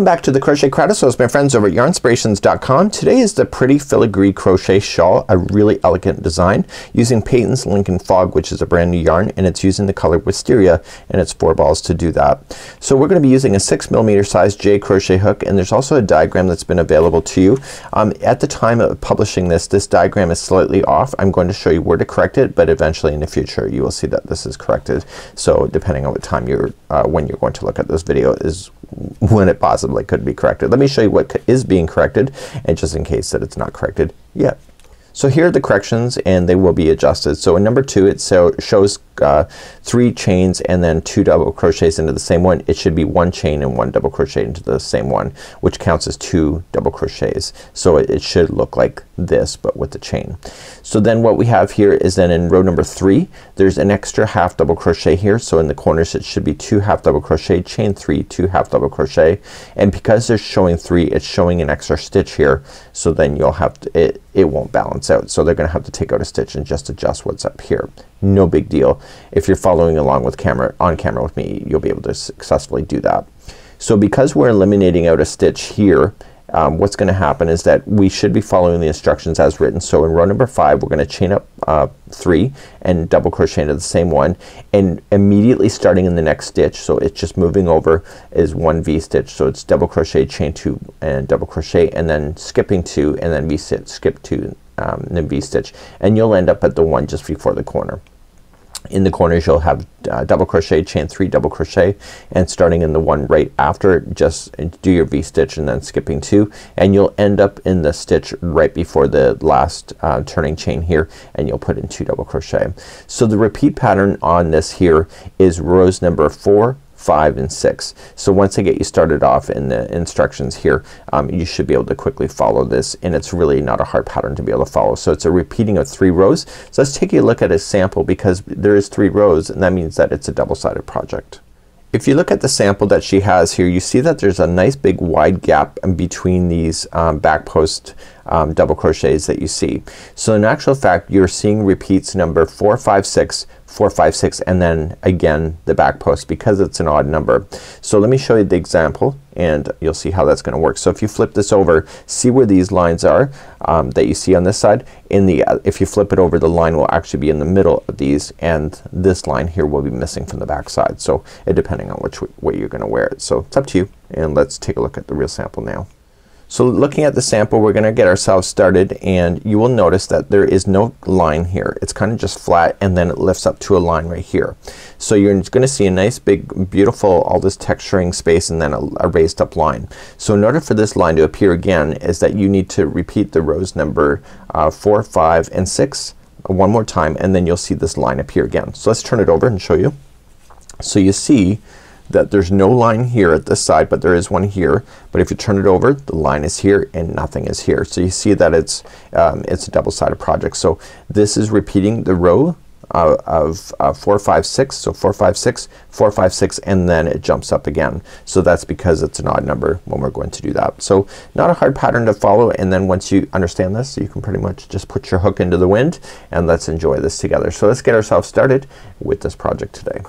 Welcome back to the Crochet Crowd. So it's my friends over at yarnspirations.com. Today is the pretty filigree crochet shawl, a really elegant design using Peyton's Lincoln Fog, which is a brand new yarn, and it's using the color Wisteria, and it's 4 balls to do that. So we're gonna be using a 6mm size J crochet hook, and there's also a diagram that's been available to you. At the time of publishing this diagram is slightly off. I'm going to show you where to correct it, but eventually in the future you will see that this is corrected. So depending on what time you're when you're going to look at this video is when it possibly could be corrected. Let me show you what is being corrected, and just in case that it's not corrected yet. So here are the corrections, and they will be adjusted. So in number 2 it shows 3 chains and then 2 double crochets into the same one. It should be 1 chain and 1 double crochet into the same one, which counts as 2 double crochets. So it should look like this, but with the chain. So then what we have here is then in row number 3 there's an extra half double crochet here. So in the corners it should be 2 half double crochet, chain 3, 2 half double crochet, and because they're showing 3 it's showing an extra stitch here. So then you'll have to, it won't balance out. So they're gonna have to take out a stitch and just adjust what's up here. No big deal. If you're following along with on camera with me, you'll be able to successfully do that. So because we're eliminating out a stitch here, what's gonna happen is that we should be following the instructions as written. So in row number 5 we're gonna chain up 3 and double crochet into the same one, and immediately starting in the next stitch, so it's just moving over, is 1 V-stitch. So it's double crochet, chain 2 and double crochet, and then skipping 2 and then V-stitch, skip 2 and then V-stitch, and you'll end up at the one just before the corner. In the corners you'll have double crochet, chain 3, double crochet, and starting in the one right after just do your V-stitch and then skipping 2, and you'll end up in the stitch right before the last turning chain here, and you'll put in 2 double crochet. So the repeat pattern on this here is rows number 4, 5 and 6. So once I get you started off in the instructions here, you should be able to quickly follow this, and it's really not a hard pattern to be able to follow. So it's a repeating of 3 rows. So let's take a look at a sample, because there is 3 rows, and that means that it's a double-sided project. If you look at the sample that she has here, you see that there's a nice big wide gap in between these back post double crochets that you see. So in actual fact you're seeing repeats number 4, 5, 6, 4, 5, 6, and then again the back post, because it's an odd number. So let me show you the example and you'll see how that's gonna work. So if you flip this over, see where these lines are that you see on this side. If you flip it over, the line will actually be in the middle of these, and this line here will be missing from the back side. So depending on which way you're gonna wear it. So it's up to you, and let's take a look at the real sample now. So looking at the sample, we're gonna get ourselves started, and you will notice that there is no line here. It's kind of just flat, and then it lifts up to a line right here. So you're gonna see a nice big beautiful all this texturing space and then a raised up line. So in order for this line to appear again is that you need to repeat the rows number 4, 5 and 6 one more time, and then you'll see this line appear again. So let's turn it over and show you. So you see that there's no line here at this side, but there is one here. But if you turn it over, the line is here and nothing is here. So you see that it's a double-sided project. So this is repeating the row of 4, 5, 6. So 4, 5, 6, 4, 5, 6, and then it jumps up again. So that's because it's an odd number when we're going to do that. So not a hard pattern to follow, and then once you understand this, you can pretty much just put your hook into the wind, and let's enjoy this together. So let's get ourselves started with this project today.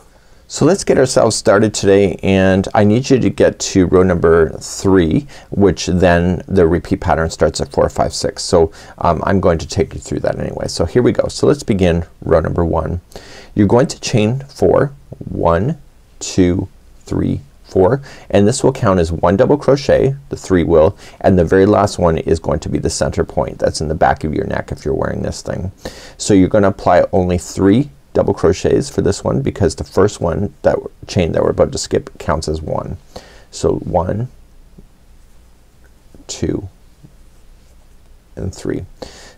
So let's get ourselves started today, and I need you to get to row number 3, which then the repeat pattern starts at 4, 5, 6. So I'm going to take you through that anyway. So here we go. So let's begin row number 1. You're going to chain 4, 1, 2, 3, 4, and this will count as 1 double crochet, the 3 will, and the very last one is going to be the center point that's in the back of your neck if you're wearing this thing. So you're gonna apply only 3 double crochets for this one, because the first one, that chain that we're about to skip, counts as 1. So 1, 2 and 3.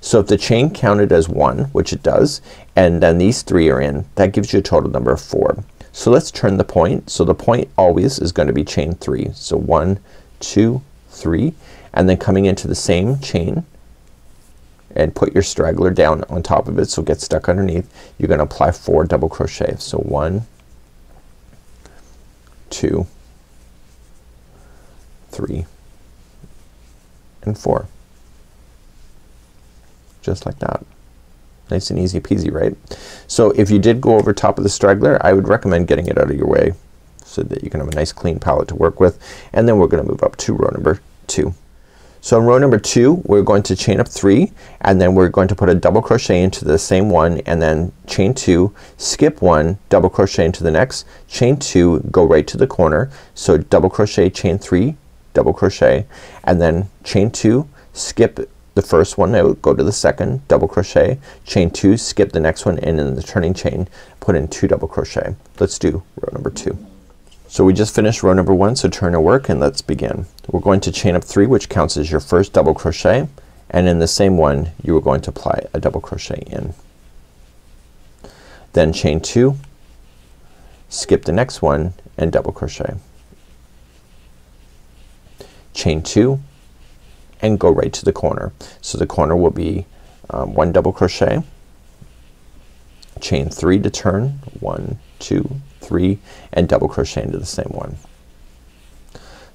So if the chain counted as 1, which it does, and then these 3 are in, that gives you a total number of 4. So let's turn the point. So the point always is going to be chain 3. So 1, 2, 3, and then coming into the same chain and put your straggler down on top of it so it gets stuck underneath. You're gonna apply 4 double crochet. So 1, 2, 3 and 4. Just like that. Nice and easy peasy, right? So if you did go over top of the straggler, I would recommend getting it out of your way so that you can have a nice clean palette to work with. And then we're gonna move up to row number 2. So in row number 2 we're going to chain up 3 and then we're going to put a double crochet into the same one and then chain 2, skip 1, double crochet into the next, chain 2, go right to the corner. So double crochet, chain 3, double crochet, and then chain 2, skip the first one out, go to the second, double crochet, chain 2, skip the next one, and in the turning chain put in 2 double crochet. Let's do row number 2. So we just finished row number 1, so turn our work and let's begin. We're going to chain up 3, which counts as your first double crochet, and in the same one you are going to apply a double crochet in. Then chain 2, skip the next one and double crochet. Chain 2 and go right to the corner. So the corner will be 1 double crochet, chain 3 to turn, 1, 2, 3, and double crochet into the same one.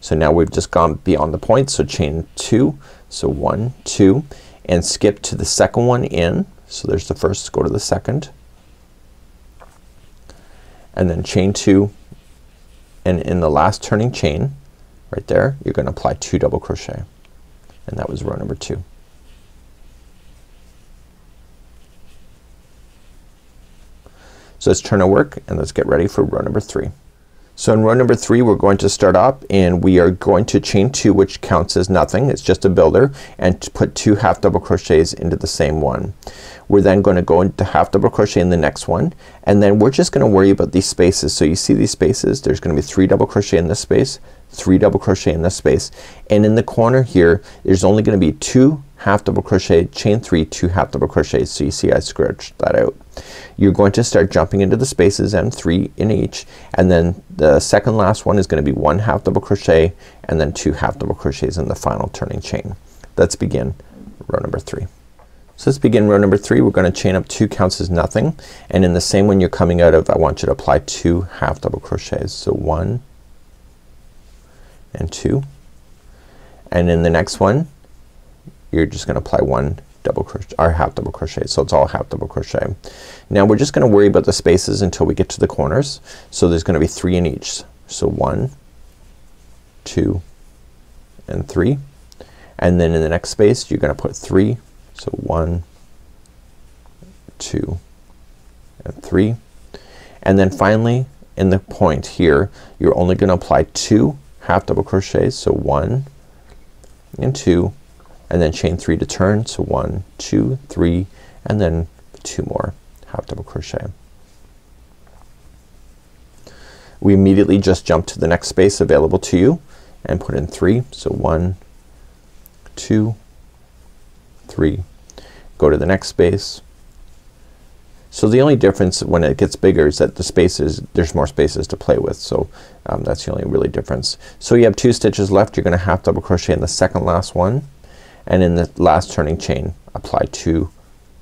So now we've just gone beyond the point, so chain 2, so 1, 2, and skip to the second one in. So there's the first, go to the second, and then chain 2, and in the last turning chain right there you're gonna apply 2 double crochet, and that was row number 2. So let's turn our work and let's get ready for row number 3. So in row number 3 we're going to start up and we are going to chain 2, which counts as nothing, it's just a builder, and to put 2 half double crochets into the same one. We're then going to go into half double crochet in the next one, and then we're just gonna worry about these spaces. So you see these spaces, there's gonna be 3 double crochet in this space, 3 double crochet in this space, and in the corner here there's only gonna be 2 half double crochet, chain 3, 2 half double crochets. So you see I scratched that out. You're going to start jumping into the spaces and 3 in each, and then the second last one is gonna be 1 half double crochet and then 2 half double crochets in the final turning chain. Let's begin row number 3. So let's begin row number 3. We're gonna chain up 2 counts as nothing, and in the same one you're coming out of I want you to apply 2 half double crochets. So 1 and 2, and in the next one you're just gonna apply 1 double crochet or half double crochet. So it's all half double crochet. Now we're just gonna worry about the spaces until we get to the corners. So there's gonna be 3 in each. So 1, 2, and 3, and then in the next space you're gonna put 3. So 1, 2, and 3, and then finally in the point here you're only gonna apply 2 half double crochets. So 1 and 2, and then chain 3 to turn. So 1, 2, 3, and then 2 more half double crochet. We immediately just jump to the next space available to you and put in 3. So 1, 2, 3, go to the next space. So the only difference when it gets bigger is that the spaces, there's more spaces to play with. So that's the only really difference. So you have 2 stitches left. You're gonna half double crochet in the second last one, and in the last turning chain apply 2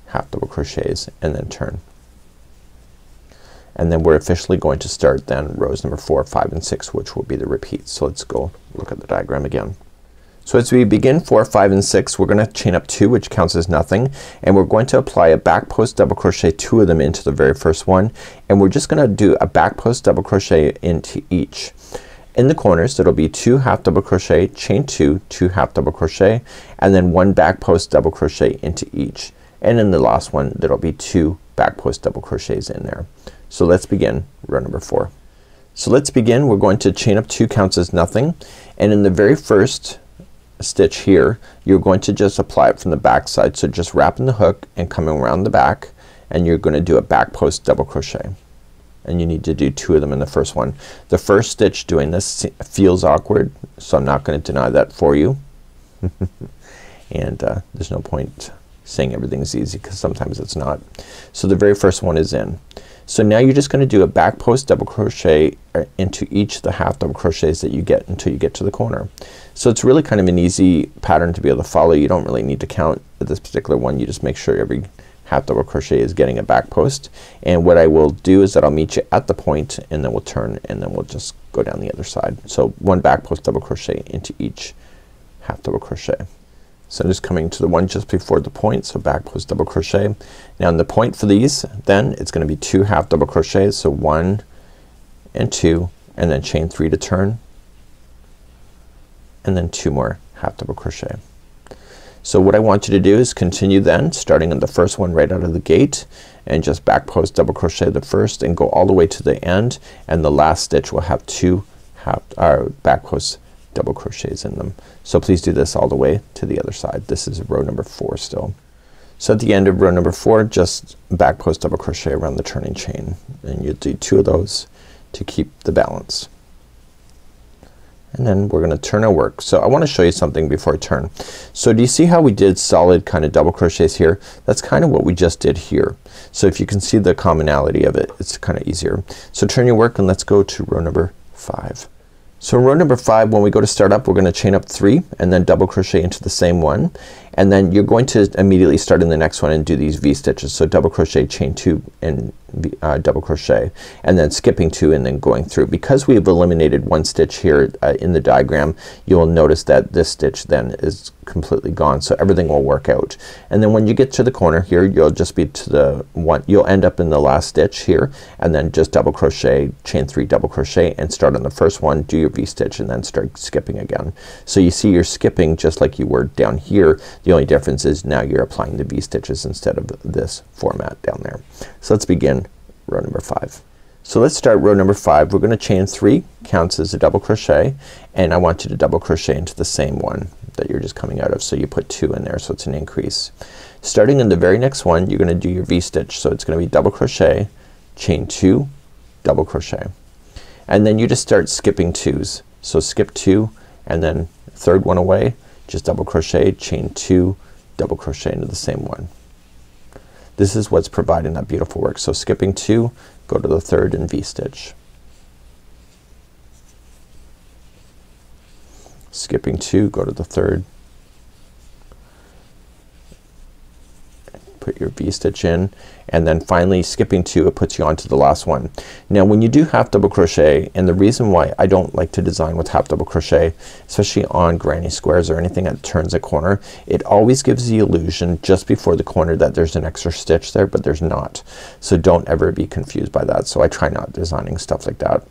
half double crochets and then turn. And then we're officially going to start then rows number 4, 5, and 6, which will be the repeats. So let's go look at the diagram again. So as we begin 4, 5, and 6 we're gonna chain up 2, which counts as nothing, and we're going to apply a back post double crochet, 2 of them into the very first one, and we're just gonna do a back post double crochet into each. In the corners it'll be 2 half double crochet, chain 2, 2 half double crochet, and then 1 back post double crochet into each, and in the last one there'll be 2 back post double crochets in there. So let's begin row number 4. So let's begin. We're going to chain up 2 counts as nothing, and in the very first stitch here you're going to just apply it from the back side. So just wrapping the hook and coming around the back, and you're gonna do a back post double crochet, and you need to do 2 of them in the first one. The first stitch doing this feels awkward, so I'm not gonna deny that for you. And there's no point saying everything's easy because sometimes it's not. So the very first one is in. So now you're just gonna do a back post double crochet into each of the half double crochets that you get until you get to the corner. So it's really kind of an easy pattern to be able to follow. You don't really need to count at this particular one. You just make sure every half double crochet is getting a back post, and what I will do is that I'll meet you at the point and then we'll turn and then we'll just go down the other side. So 1 back post double crochet into each half double crochet. So I'm just coming to the one just before the point, so back post double crochet. Now in the point for these then it's gonna be 2 half double crochets, so 1 and 2, and then chain 3 to turn, and then 2 more half double crochet. So what I want you to do is continue then starting in the first one right out of the gate and just back post double crochet the first and go all the way to the end, and the last stitch will have 2 back post double crochets in them. So please do this all the way to the other side. This is row number 4 still. So at the end of row number 4, just back post double crochet around the turning chain, and you do 2 of those to keep the balance. And then we're gonna turn our work. So I wanna show you something before I turn. So do you see how we did solid kind of double crochets here? That's kind of what we just did here. So if you can see the commonality of it, it's kind of easier. So turn your work and let's go to row number 5. So in row number 5, when we go to start up, we're gonna chain up 3 and then double crochet into the same one, and then you're going to immediately start in the next one and do these V stitches. So double crochet, chain 2 and double crochet, and then skipping 2 and then going through. Because we've eliminated 1 stitch here in the diagram, you will notice that this stitch then is completely gone, so everything will work out. And then when you get to the corner here, you'll just be to the one, you'll end up in the last stitch here, and then just double crochet, chain 3, double crochet, and start on the first one, do your V stitch, and then start skipping again. So you see you're skipping just like you were down here. The only difference is now you're applying the V stitches instead of this format down there. So let's begin row number 5. So let's start row number 5. We're gonna chain 3, counts as a double crochet, and I want you to double crochet into the same one that you're just coming out of. So you put 2 in there, so it's an increase. Starting in the very next one, you're gonna do your V stitch. So it's gonna be double crochet, chain 2, double crochet, and then you just start skipping 2s. So skip 2 and then third one away, just double crochet, chain 2, double crochet into the same one. This is what's providing that beautiful work. So skipping 2, go to the third and V stitch. Skipping 2, go to the third, put your V stitch in, and then finally skipping 2, it puts you on to the last one. Now when you do half double crochet, and the reason why I don't like to design with half double crochet, especially on granny squares or anything that turns a corner, it always gives the illusion just before the corner that there's an extra stitch there, but there's not. So don't ever be confused by that. So I try not designing stuff like that.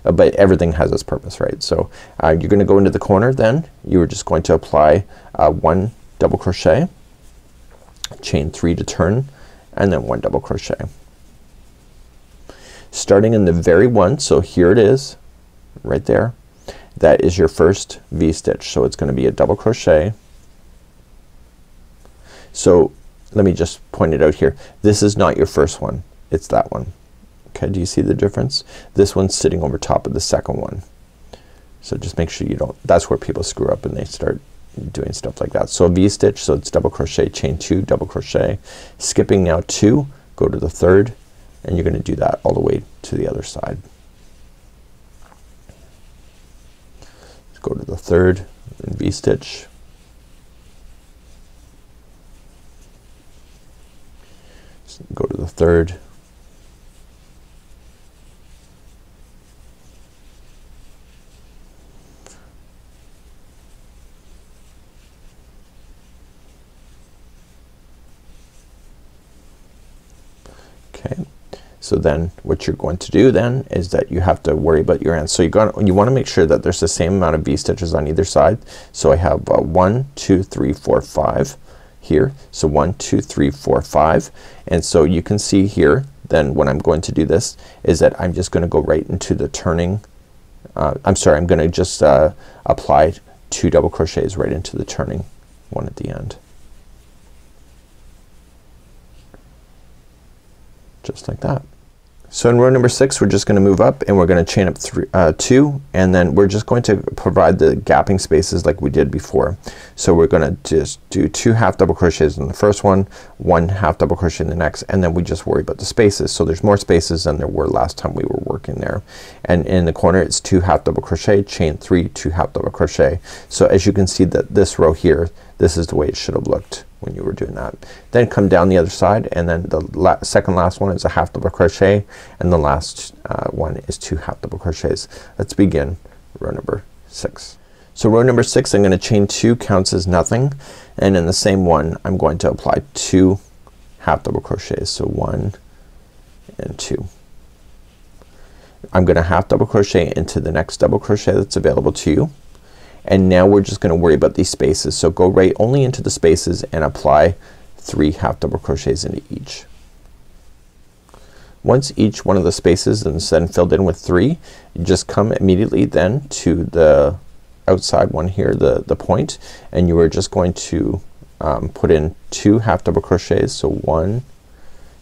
But everything has its purpose, right? So you're gonna go into the corner, then you're just going to apply 1 double crochet, chain 3 to turn, and then 1 double crochet. Starting in the very one, so here it is right there, that is your first V stitch. So it's gonna be a double crochet. So let me just point it out here. This is not your first one, it's that one. Okay, do you see the difference? This one's sitting over top of the second one. So just make sure you don't, that's where people screw up and they start doing stuff like that. So a V stitch, so it's double crochet, chain 2, double crochet, skipping now 2, go to the third, and you're gonna do that all the way to the other side. Go to the third and V stitch, go to the third, okay. So then what you're going to do then is that you have to worry about your ends. So you wanna make sure that there's the same amount of V stitches on either side. So I have 1, 2, 3, 4, 5 here. So 1, 2, 3, 4, 5, and so you can see here then when I'm going to do this is that I'm just gonna go right into the turning. I'm sorry, I'm gonna just apply 2 double crochets right into the turning one at the end. Just like that. So in row number 6 we're just gonna move up and we're gonna chain up 2, and then we're just going to provide the gapping spaces like we did before. So we're gonna just do 2 half double crochets in the first one, 1 half double crochet in the next, and then we just worry about the spaces. So there's more spaces than there were last time we were working there. And in the corner it's 2 half double crochet, chain 3, 2 half double crochet. So as you can see that this row here, this is the way it should have looked when you were doing that. Then come down the other side, and then the second last one is a half double crochet, and the last one is 2 half double crochets. Let's begin row number 6. So row number 6 I'm gonna chain 2, counts as nothing, and in the same one I'm going to apply 2 half double crochets. So 1 and 2. I'm gonna half double crochet into the next double crochet that's available to you. And now we're just gonna worry about these spaces. So go right only into the spaces and apply 3 half double crochets into each. Once each one of the spaces is then filled in with 3, you just come immediately then to the outside one here, the point, and you are just going to put in 2 half double crochets. So 1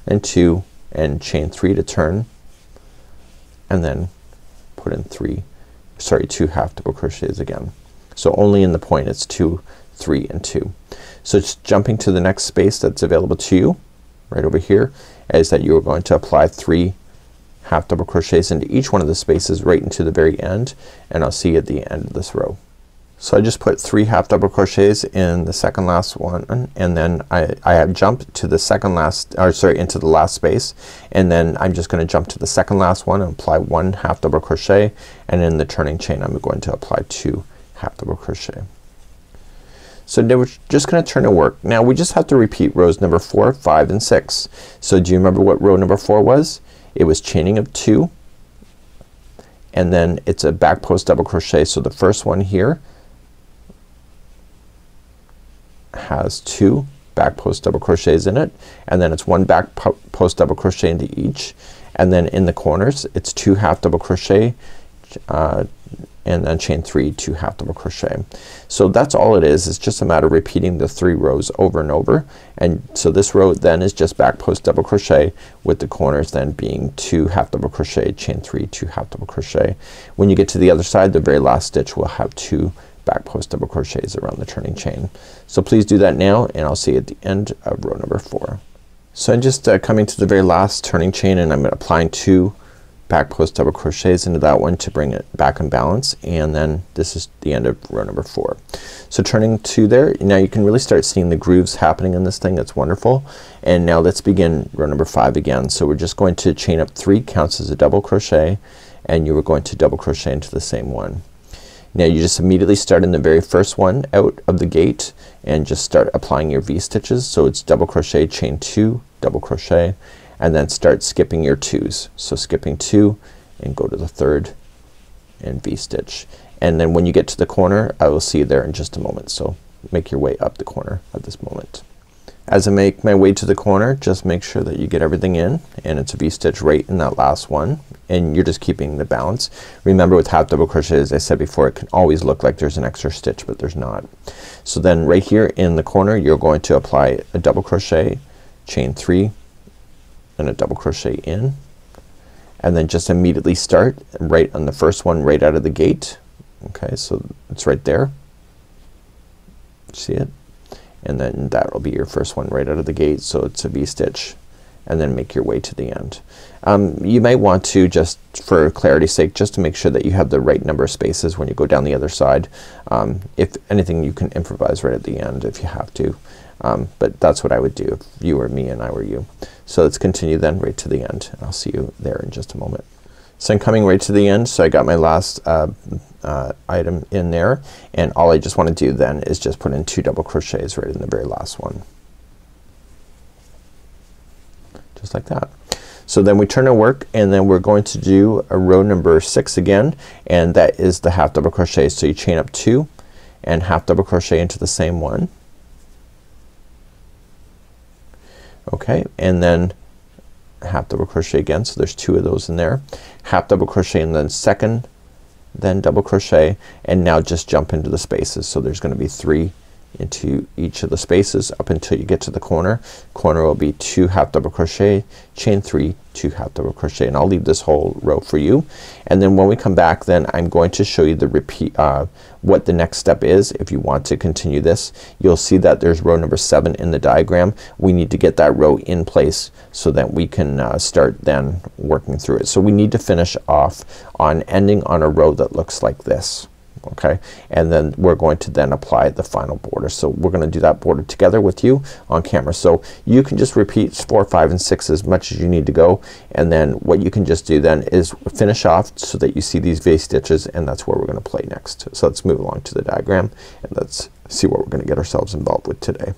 and 2 and chain 3 to turn, and then put in 2 half double crochets again. So only in the point it's 2, 3 and 2. So just jumping to the next space that's available to you right over here is that you are going to apply 3 half double crochets into each one of the spaces right into the very end, and I'll see you at the end of this row. So I just put 3 half double crochets in the second last one, and then I have jumped to the second last, or sorry, into the last space, and then I'm just gonna jump to the second last one and apply 1 half double crochet, and in the turning chain I'm going to apply 2 half double crochet. So now we're just gonna turn to work. Now we just have to repeat rows number 4, 5 and 6. So do you remember what row number 4 was? It was chaining of 2, and then it's a back post double crochet. So the first one here has 2 back post double crochets in it, and then it's 1 back post double crochet into each, and then in the corners it's 2 half double crochet and then chain 3, 2 half double crochet. So that's all it is. It's just a matter of repeating the 3 rows over and over. And so this row then is just back post double crochet, with the corners then being 2 half double crochet, chain 3, 2 half double crochet. When you get to the other side, the very last stitch will have 2 back post double crochets around the turning chain. So please do that now, and I'll see you at the end of row number 4. So I'm just coming to the very last turning chain, and I'm applying 2 back post double crochets into that one to bring it back in balance, and then this is the end of row number 4. So turning to there, now you can really start seeing the grooves happening in this thing. That's wonderful. And now let's begin row number 5 again. So we're just going to chain up 3, counts as a double crochet, and you are going to double crochet into the same one. Now you just immediately start in the very first one out of the gate and just start applying your V stitches. So it's double crochet, chain 2, double crochet, and then start skipping your 2s. So skipping 2 and go to the 3rd and V stitch. And then when you get to the corner, I will see you there in just a moment. So make your way up the corner at this moment. As I make my way to the corner, just make sure that you get everything in, and it's a V stitch right in that last one, and you're just keeping the balance. Remember, with half double crochet, as I said before, it can always look like there's an extra stitch, but there's not. So then right here in the corner, you're going to apply a double crochet, chain 3 and a double crochet in, and then just immediately start right on the first one right out of the gate. Okay, so it's right there. See it? And then that will be your first one right out of the gate. So it's a V stitch, and then make your way to the end. You might want to, just for clarity's sake, just to make sure that you have the right number of spaces when you go down the other side. If anything, you can improvise right at the end if you have to. But that's what I would do if you were me and I were you. So let's continue then right to the end. I'll see you there in just a moment. So I'm coming right to the end. So I got my last item in there, and all I just want to do then is just put in 2 double crochets right in the very last one. Just like that. So then we turn our work, and then we're going to do a row number 6 again, and that is the half double crochet. So you chain up 2 and half double crochet into the same one. Okay, and then half double crochet again, so there's 2 of those in there. Half double crochet in the second, then double crochet, and now just jump into the spaces. So there's gonna be 3 into each of the spaces up until you get to the corner. Corner will be 2 half double crochet, chain 3, 2 half double crochet, and I'll leave this whole row for you. And then when we come back, then I'm going to show you the repeat what the next step is. If you want to continue this, you'll see that there's row number 7 in the diagram. We need to get that row in place so that we can start then working through it. So we need to finish off on ending on a row that looks like this. Okay, and then we're going to then apply the final border. So we're gonna do that border together with you on camera. So you can just repeat 4, 5 and 6 as much as you need to go, and then what you can just do then is finish off so that you see these V stitches, and that's where we're gonna play next. So let's move along to the diagram, and let's see what we're gonna get ourselves involved with today.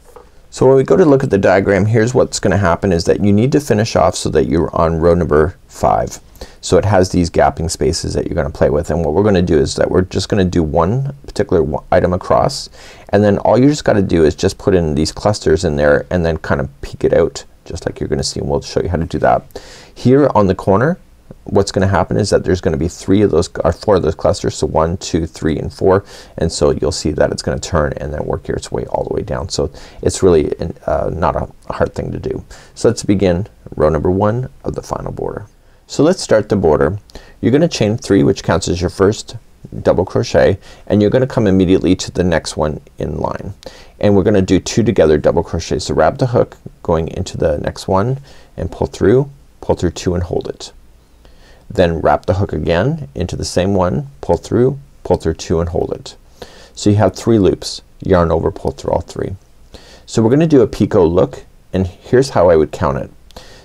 So when we go to look at the diagram, here's what's gonna happen is that you need to finish off so that you're on row number 5. So it has these gapping spaces that you're gonna play with, and what we're gonna do is that we're just gonna do one particular item across, and then all you just gotta do is just put in these clusters in there and then kind of peek it out just like you're gonna see, and we'll show you how to do that. Here on the corner, what's gonna happen is that there's gonna be 4 of those clusters, so 1, 2, 3 and 4, and so you'll see that it's gonna turn and then work its way all the way down. So it's really not a hard thing to do. So let's begin row number 1 of the final border. So let's start the border. You're gonna chain 3, which counts as your first double crochet, and you're gonna come immediately to the next one in line, and we're gonna do 2 together double crochet. So wrap the hook going into the next one and pull through 2 and hold it. Then wrap the hook again into the same one, pull through 2 and hold it. So you have 3 loops, yarn over, pull through all 3. So we're gonna do a picot look, and here's how I would count it.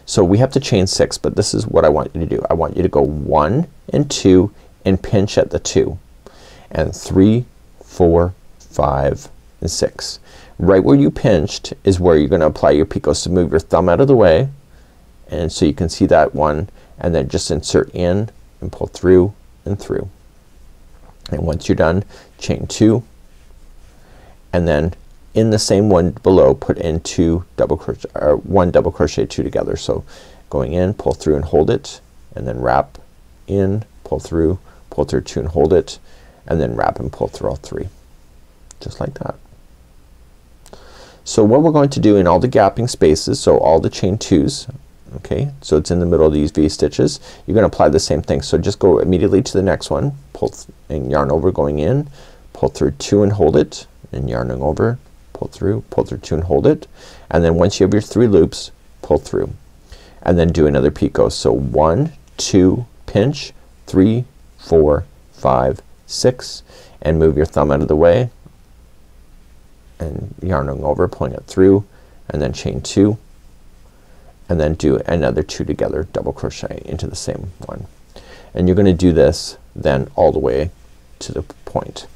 So we have to chain 6, but this is what I want you to do. I want you to go 1 and 2 and pinch at the 2, and 3, 4, 5 and 6. Right where you pinched is where you're gonna apply your picot. So move your thumb out of the way, and so you can see that one, and then just insert in and pull through and through. And once you're done, chain 2, and then in the same one below put in 2 double crochet, or 1 double crochet 2 together. So going in, pull through and hold it, and then wrap in, pull through 2 and hold it, and then wrap and pull through all 3, just like that. So what we're going to do in all the gapping spaces, so all the chain 2s, okay, so it's in the middle of these V stitches, you're gonna apply the same thing. So just go immediately to the next one, pull and yarn over, going in, pull through 2 and hold it, and yarning over, pull through 2 and hold it, and then once you have your 3 loops, pull through, and then do another picot. So 1, 2, pinch, 3, 4, 5, 6, and move your thumb out of the way, and yarning over, pulling it through, and then chain 2, and then do another 2 together double crochet into the same one, and you're gonna do this then all the way to the point.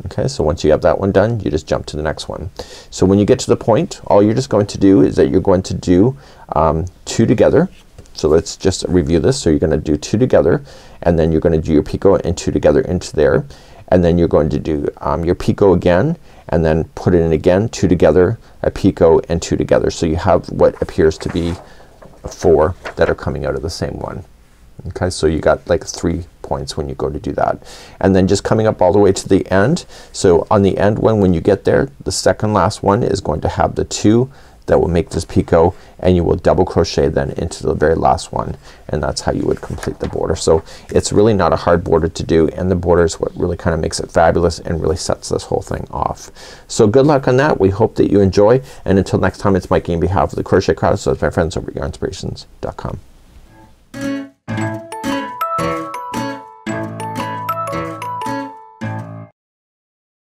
Okay, so once you have that one done, you just jump to the next one. So when you get to the point, all you're just going to do is that you're going to do 2 together. So let's just review this. So you're gonna do 2 together, and then you're gonna do your picot and 2 together into there, and then you're going to do your picot again, and then put it in again, 2 together, a picot and 2 together. So you have what appears to be 4 that are coming out of the same one. Okay, so you got like 3 points when you go to do that, and then just coming up all the way to the end. So on the end one, when you get there, the second last one is going to have the 2 that will make this picot, and you will double crochet then into the very last one, and that's how you would complete the border. So it's really not a hard border to do, and the border is what really kind of makes it fabulous and really sets this whole thing off. So good luck on that. We hope that you enjoy, and until next time, it's Mikey on behalf of the Crochet Crowd. So it's my friends over at yarnspirations.com.